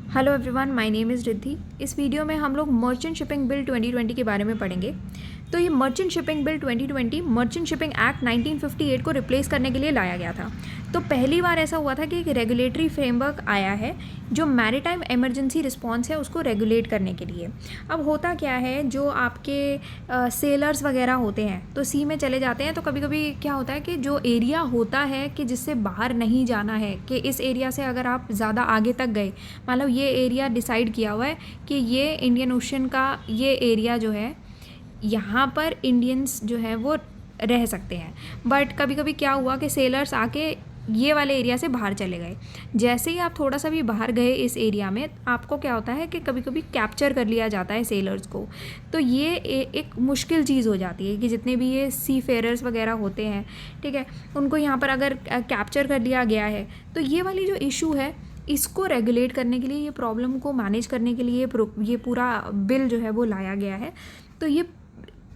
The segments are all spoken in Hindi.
Hello everyone, my name is Riddhi. इस वीडियो में हम लोग मर्चेंट शिपिंग बिल 2020 के बारे में पढ़ेंगे। तो ये merchant shipping bill 2020 merchant shipping act 1958 को रिप्लेस करने के लिए लाया गया था। तो पहली बार ऐसा हुआ था कि एक रेगुलेटरी फ्रेमवर्क आया है जो मैरीटाइम इमरजेंसी रिस्पॉन्स है उसको रेगुलेट करने के लिए। अब होता क्या है, जो आपके सेलर्स वगैरह होते हैं तो सी में चले जाते हैं, तो कभी कभी क्या होता है कि जो एरिया होता है कि जिससे बाहर नहीं जाना है, कि इस एरिया से अगर आप ज़्यादा आगे तक गए, मतलब ये एरिया डिसाइड किया हुआ है कि ये इंडियन ओशन का ये एरिया जो है, यहाँ पर इंडियंस जो है वो रह सकते हैं। बट कभी कभी क्या हुआ कि सेलर्स आके ये वाले एरिया से बाहर चले गए। जैसे ही आप थोड़ा सा भी बाहर गए इस एरिया में, आपको क्या होता है कि कभी कभी कैप्चर कर लिया जाता है सेलर्स को। तो ये एक मुश्किल चीज़ हो जाती है कि जितने भी ये सी फेयरर्स वगैरह होते हैं, ठीक है, उनको यहाँ पर अगर कैप्चर कर लिया गया है, तो ये वाली जो इशू है इसको रेगुलेट करने के लिए, ये प्रॉब्लम को मैनेज करने के लिए ये पूरा बिल जो है वो लाया गया है। तो ये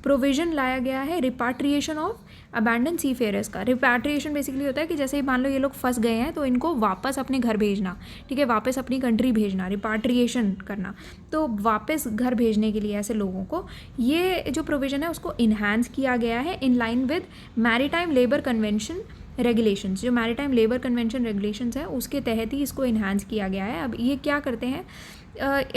प्रोविज़न लाया गया है रिपाट्रिएशन ऑफ अबैंडन सी फेयरर्स का। रिपाट्रिएशन बेसिकली होता है कि जैसे ही मान लो ये लोग फंस गए हैं तो इनको वापस अपने घर भेजना, ठीक है, वापस अपनी कंट्री भेजना, रिपाट्रिएशन करना। तो वापस घर भेजने के लिए ऐसे लोगों को ये जो प्रोविज़न है उसको इन्हांस किया गया है in line with maritime labour convention regulations. जो मैरीटाइम लेबर कन्वेंशन रेगुलेशंस है उसके तहत ही इसको इन्हांस किया गया है। अब ये क्या करते हैं,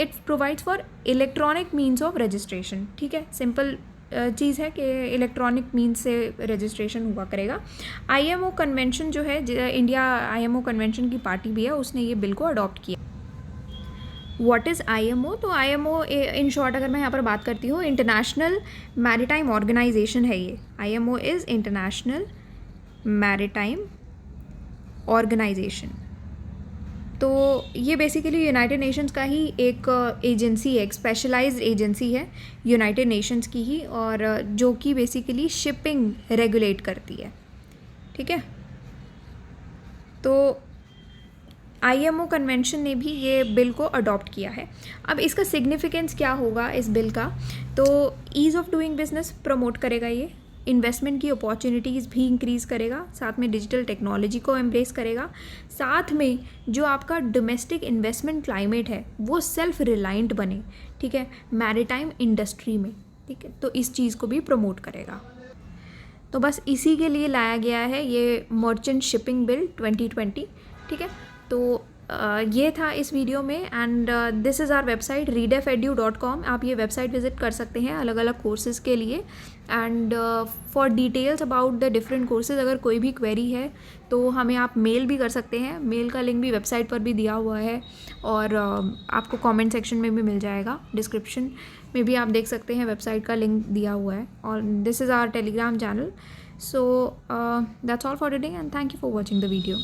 it provides for electronic means of registration, ठीक है, सिंपल चीज़ है कि इलेक्ट्रॉनिक मीन्स से रजिस्ट्रेशन हुआ करेगा। आईएमओ कन्वेंशन जो है, इंडिया आईएमओ कन्वेंशन की पार्टी भी है, उसने ये बिल को अडॉप्ट किया। What is IMO? तो आईएमओ इन शॉर्ट अगर मैं यहाँ पर बात करती हूँ, इंटरनेशनल मैरीटाइम ऑर्गेनाइजेशन है ये। IMO is international maritime organization. तो ये बेसिकली यूनाइटेड नेशंस का ही एक एजेंसी है, एक स्पेशलाइज्ड एजेंसी है यूनाइटेड नेशंस की ही, और जो कि बेसिकली शिपिंग रेगुलेट करती है, ठीक है। तो आईएमओ कन्वेंशन ने भी ये बिल को अडॉप्ट किया है। अब इसका सिग्निफिकेंस क्या होगा इस बिल का? तो ease of doing business promote करेगा ये, इन्वेस्टमेंट की अपॉर्चुनिटीज़ भी इंक्रीज़ करेगा, साथ में डिजिटल टेक्नोलॉजी को एम्ब्रेस करेगा, साथ में जो आपका डोमेस्टिक इन्वेस्टमेंट क्लाइमेट है वो सेल्फ रिलायंट बने, ठीक है, मैरीटाइम इंडस्ट्री में, ठीक है। तो इस चीज़ को भी प्रमोट करेगा। तो बस इसी के लिए लाया गया है ये मर्चेंट शिपिंग बिल 2020, ठीक है। तो ये था इस वीडियो में, and this is our website readefu.com। आप ये वेबसाइट विज़िट कर सकते हैं अलग अलग कोर्सेज़ के लिए, and for details about the different courses अगर कोई भी क्वेरी है तो हमें आप मेल भी कर सकते हैं। मेल का लिंक भी वेबसाइट पर भी दिया हुआ है, और आपको कमेंट सेक्शन में भी मिल जाएगा, डिस्क्रिप्शन में भी आप देख सकते हैं, वेबसाइट का लिंक दिया हुआ है। और this is our Telegram channel. So that's all for today, and thank you for watching the video.